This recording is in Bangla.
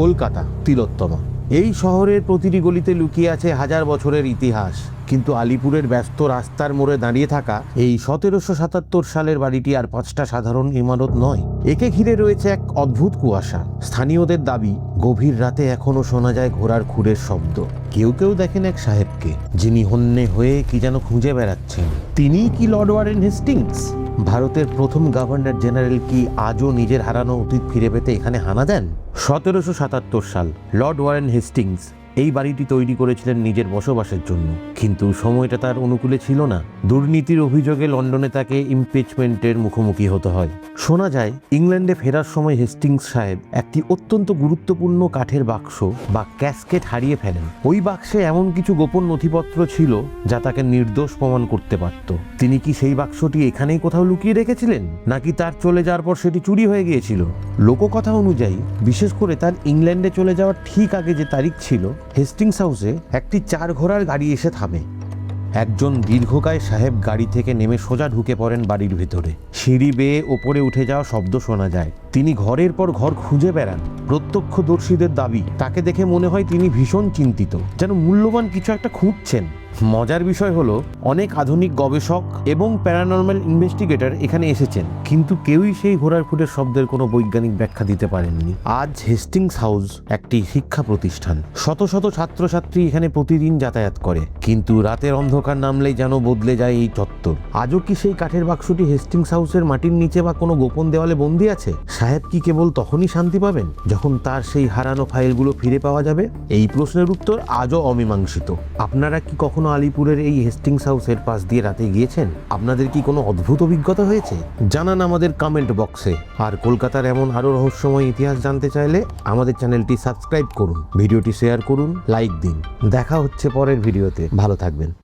কলকাতা তিলোত্তমা। এই শহরের প্রতিটি গলিতে লুকিয়ে আছে হাজার বছরের ইতিহাস, কিন্তু আলিপুরের ব্যস্ত রাস্তার মোড়ে দাঁড়িয়ে থাকা এই 1777 সালের বাড়িটি আর 5টা সাধারণ ইমারত নয়। একে ঘিরে রয়েছে এক অদ্ভুত কুয়াশা। স্থানীয়দের দাবি, গভীর রাতে এখনো শোনা যায় ঘোড়ার খুরের শব্দ। কেউ কেউ দেখেন এক সাহেবকে, যিনি হন্যে হয়ে কি যেন খুঁজে বেড়াচ্ছেন। তিনিই কি লর্ড ওয়ারেন হেস্টিংস? ভারতের প্রথম গভর্নর জেনারেল কি আজও নিজের হারানো অতীত ফিরে পেতে এখানে হানা দেন? 1777 সাল, লর্ড ওয়ারেন হেস্টিংস এই বাড়িটি তৈরি করেছিলেন নিজের বসবাসের জন্য, কিন্তু সময়টা তার অনুকূলে ছিল না। দুর্নীতির অভিযোগে লন্ডনে তাকে ইমপিচমেন্টের মুখোমুখি হতে হয়। শোনা যায় ইংল্যান্ডে ফেরার সময় হেস্টিংস সাহেব একটি অত্যন্ত গুরুত্বপূর্ণ কাঠের বাক্স বা ক্যাসকেট হারিয়ে ফেলেন। ওই বাক্সে এমন কিছু গোপন নথিপত্র ছিল যা তাকে নির্দোষ প্রমাণ করতে পারত। তিনি কি সেই বাক্সটি এখানেই কোথাও লুকিয়ে রেখেছিলেন, নাকি তার চলে যাওয়ার পর সেটি চুরি হয়ে গিয়েছিল? লোককথা অনুযায়ী, বিশেষ করে তার ইংল্যান্ডে চলে যাওয়ার ঠিক আগে যে তারিখ ছিল, হেস্টিংস হাউসে একটি 4 ঘোড়ার গাড়ি এসে থামে। একজন দীর্ঘকায় সাহেব গাড়ি থেকে নেমে সোজা ঢুকে পড়েন বাড়ির ভেতরে। সিঁড়ি বেয়ে ওপরে উঠে যাওয়া শব্দ শোনা যায়। তিনি ঘরের পর ঘর খুঁজে বেড়ান। প্রত্যক্ষদর্শীদের দাবি, তাকে দেখে মনে হয় তিনি ভীষণ চিন্তিত, যেন মূল্যবান কিছু একটা খুঁজছেন। মজার বিষয় হলো, অনেক আধুনিক গবেষক এবং প্যারানর্মাল ইনভেস্টিগেটর এখানে এসেছেন, কিন্তু কেউই সেই ঘোড়ার খুরের শব্দের কোনো বৈজ্ঞানিক ব্যাখ্যা দিতে পারেননি। আজ হেস্টিংস হাউস একটি শিক্ষা প্রতিষ্ঠান। শত শত ছাত্রছাত্রী এখানে প্রতিদিন যাতায়াত করে, কিন্তু রাতের অন্ধকার নামলেই যেন বদলে যায় এই চত্বর। আজও কি সেই কাঠের বাক্সটি হেস্টিংস হাউসের মাটির নিচে বা কোনো গোপন দেওয়ালে বন্দী আছে? সাহেব কি কেবল তখনই শান্তি পাবেন যখন তার সেই হারানো ফাইলগুলো ফিরে পাওয়া যাবে? এই প্রশ্নের উত্তর আজও অমীমাংসিত। আপনারা কি কখনো আলিপুরের এই হেস্টিংস হাউসের পাশ দিয়ে রাতে গিয়েছেন? আপনাদের কি কোনো অদ্ভুত অভিজ্ঞতা হয়েছে? জানান আমাদের কমেন্ট বক্সে। আর কলকাতার এমন আরো রহস্যময় ইতিহাস জানতে চাইলে আমাদের চ্যানেলটি সাবস্ক্রাইব করুন, ভিডিওটি শেয়ার করুন, লাইক দিন। দেখা হচ্ছে পরের ভিডিওতে। ভালো থাকবেন।